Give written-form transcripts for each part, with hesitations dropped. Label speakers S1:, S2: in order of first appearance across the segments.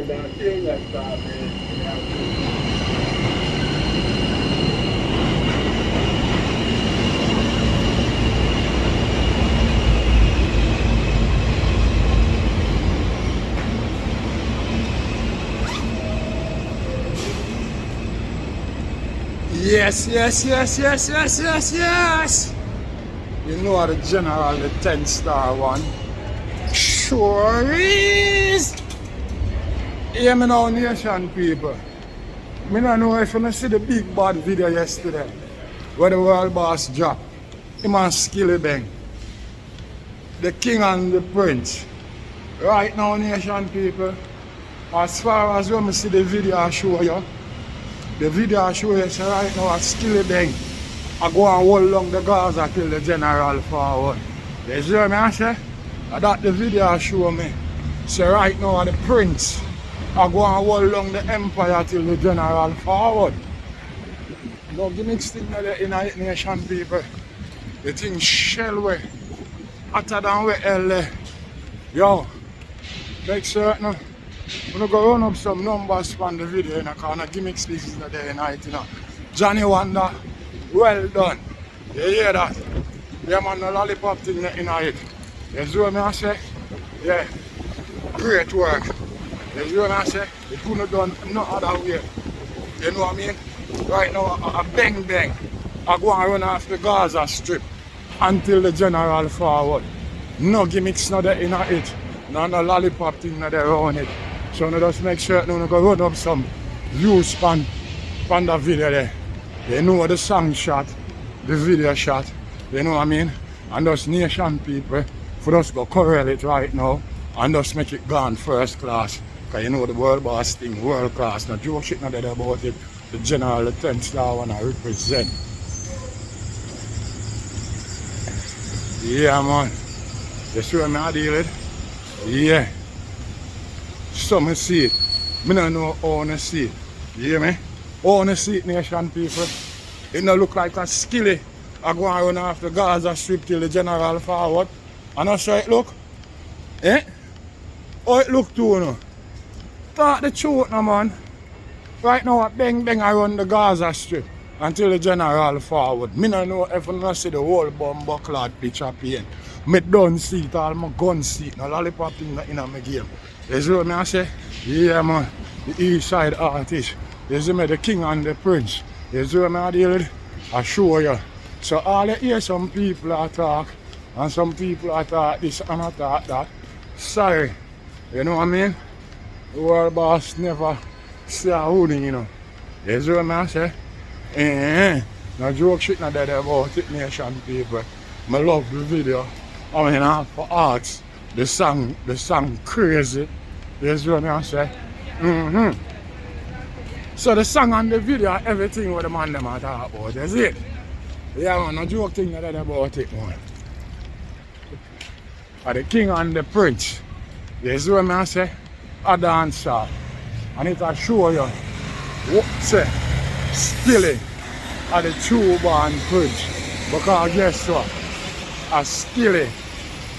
S1: Yes, yes, yes, yes, yes, yes, yes. You know the general, the 10-star one. Sure is. Hear me now, nation people. I don't know if you see the big bad video yesterday where the world boss dropped. Him and Skillibeng. The king and the prince. Right now, nation people, as far as when I see the video I show you, the video I show you so right now at Skillibeng, I go and hold along the Gaza till the general forward. You see what I say? That the video I show me. So right now at the prince, I go and hold along the empire till the general forward. No gimmicks thing in the nation people. The thing shell way hotter than we hell. Yo, make certain I'm gonna go run up some numbers from the video in a corner gimmicks pieces in the night, you know. Johnny Wonder, well done. You hear that? Yeah man, the lollipop thing in it. You see what I say? Yeah. Great work. You see what I say? It couldn't have done no other way. You know what I mean? Right now, a bang bang. I go and run off the Gaza strip until the general forward. No gimmicks not there in it. No lollipop thing not there around it. So now just make sure you go run up some views from the video there. You know the song shot, the video shot, you know what I mean? And those nation people, for us go correl it right now and just make it gone first class. Because you know the world boss thing, world class. No joke shit not there about it. The general, the 10-star one I represent. Yeah man. You see what I deal with? Yeah. Some see it. I don't know how I see it. You hear me? How I see it, nation people. It don't look like a skilly. I go and run off the Gaza strip till the general forward. And that's how it look. Eh? How it look too now? Talk the truth now man. Right now bang bang I run the Gaza strip until the general forward. I don't know if I see the whole bomb clad picture paint. I don't see it, all my gun see it. No lollipop thing in my game. You see what I say? Yeah man, the east side artist. You see me, the king and the prince. You see what I deal with? I show you. So all you hear some people are talk and some people are talk this and I talk that. Sorry. You know what I mean? The world boss never say a hooding, you know. You see what I say? No joke shit not there about it, nation people. I love the video. I mean I have to ask. The song crazy. You see what I say? So the song and the video, everything what the man them are talk about, is it? Yeah man, no joke thing that about it man. The king and the prince. You see what I say? A dancer. And it will show you what say Skilly are the true born prince. Because guess what? A Skilly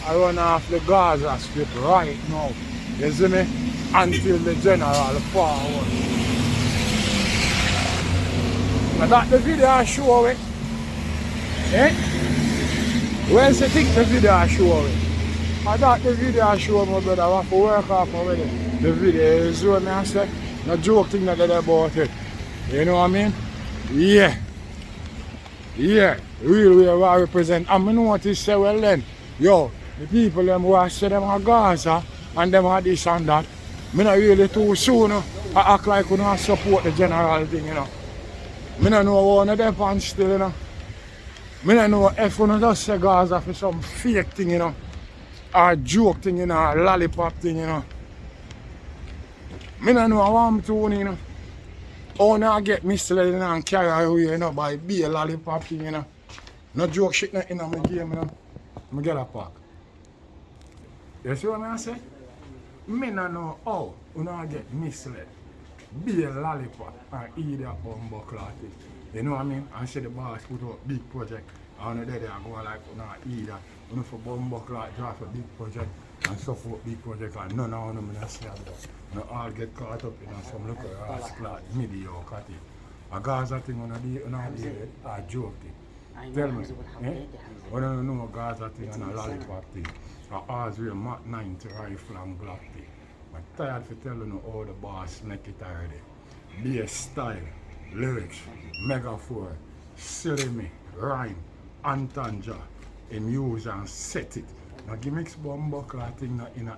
S1: I run off the Gaza strip right now, you see me, until the general forward. Now that the video I show it, eh? Where's the thing the video I show it? I thought the video I show my brother, I have to work off already. The video is what I say, no joke thing that about it. You know what I mean? Yeah. Yeah, real way I represent. And I know what you say, well then, yo, the people them who say them are Gaza and them are this and that. Me not really too soon. I act like we don't support the general thing, you know. Me don't know one of them pants still, you know. Me don't know if we don't just say Gaza for some fake thing, you know. Or joke thing, you know, or lollipop thing, you know. Me don't know what I'm doing, you know. Oh, now I get misled and carry away, you know, by be a lollipop thing, you know. No joke shit in my game, you know. I get a pack. You see what I say? Me no know how you not get misled. Be a lollipop or eat that bumbo clot. You know what I mean? And say the boss put out big project and they are going like you not eat that. You know for bumbo clot draft a big project and support big project and none of them say that. No all get caught up in some look ass clot, mediocre thing. A Gaza thing on a joke thing. Tell me, when I don't know Gaza thing and a lollipop thing, I always wear Mach 90 rifle and Glock thing. I'm tired for telling you all the boss make it already. Bass style, lyrics, megaphone, silly me, rhyme, entendre, him use and set it. Now give me this buckler thing in it.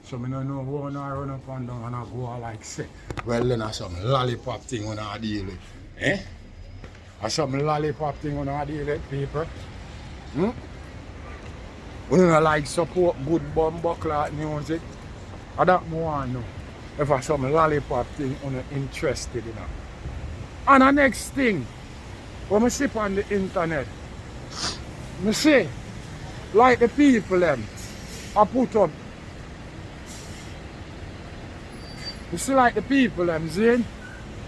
S1: So I don't know how I run up and down and I go like say, well then I some lollipop thing when I deal with. Eh? I some lollipop thing when I deal with people. We don't like support good buckler music. I don't want to know if I some lollipop thing I'm interested in it. And the next thing, when I see on the internet, I see like the people them I put up. You see like the people them saying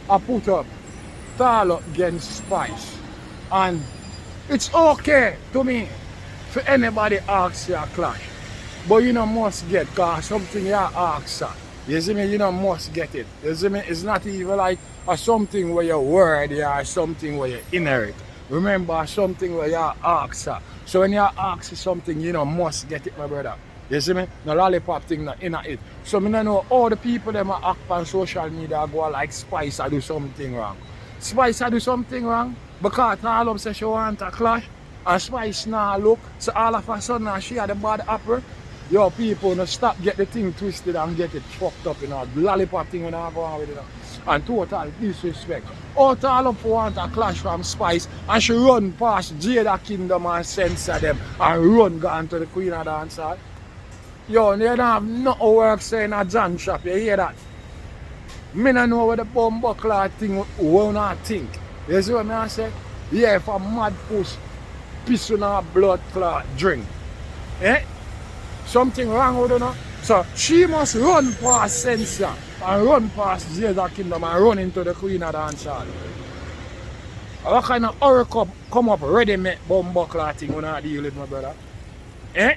S1: I put up Kartel against Spice. And it's okay to me for anybody ask you a clash. But you know must get cause something you ask her. You see me, you know must get it. You see me, it's not even like a something where you word or something where you inherit. Remember something where you ask her. So when you ask something, you know must get it, my brother. You see me? No lollipop thing not in it. So I don't know all the people that act on social media go like Spice I do something wrong. Spice I do something wrong because Kartel says she want a clash and Spice now look. So all of a sudden she had a bad apple. Yo people no stop get the thing twisted and get it fucked up, you know. Lollipop thing when I go on with it. And total disrespect. All Kartel want a clash from Spice and she run past Jada Kingdom and censor them and run gone to the Queen of Dancehall. Yo, they don't have nothing work saying a John shop, you hear that? Me don't know what the buckler thing will not think. You see what I say? Yeah, if a mad push piss on a blood clot drink. Eh? Something wrong with her now. So she must run past Censor and run past Jada Kingdom and run into the Queen of Dancehall. What kind of hurry come up ready make buckler thing when I deal with my brother? Eh?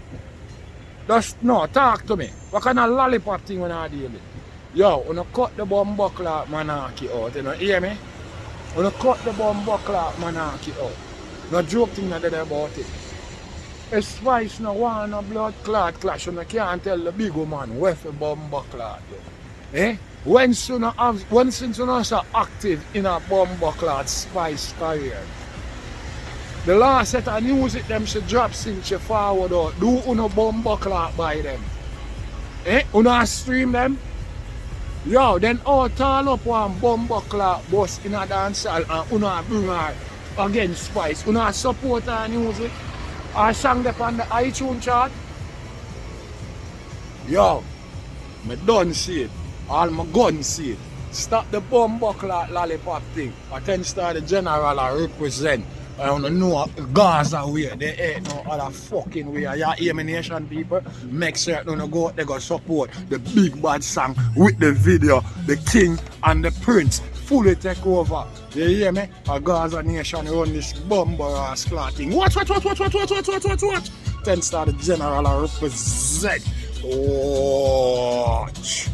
S1: Just no, talk to me. What kind of lollipop thing when I deal with? Yo, when you cut the buckler manaki out, you know, hear me? When you cut the buckler manaki out, no joke thing not there about it. A Spice no want no blood clot clash, and you can't tell the big woman where for buckler. Eh? When soon since you know so active in a buckler Spice career. The last set of music them should drop since you forward out. Do uno buckler by them. Eh? Uno stream them. Yo, then all turn up one buckler bus in a dancehall and uno bring her against Spice. Uno support her music. Or song them on the iTunes chart. Yo, me done see it. All my gun see it. Stop the buckler lollipop thing. Attention to the general I represent. I don't know Gaza way, they ain't no other fucking way. You hear me nation people? Make certain you go out there go support the big bad song with the video, the king and the prince fully take over. You hear me? A Gaza nation run this bumper ass clotting. Watch. 10 star the general I represent. Watch.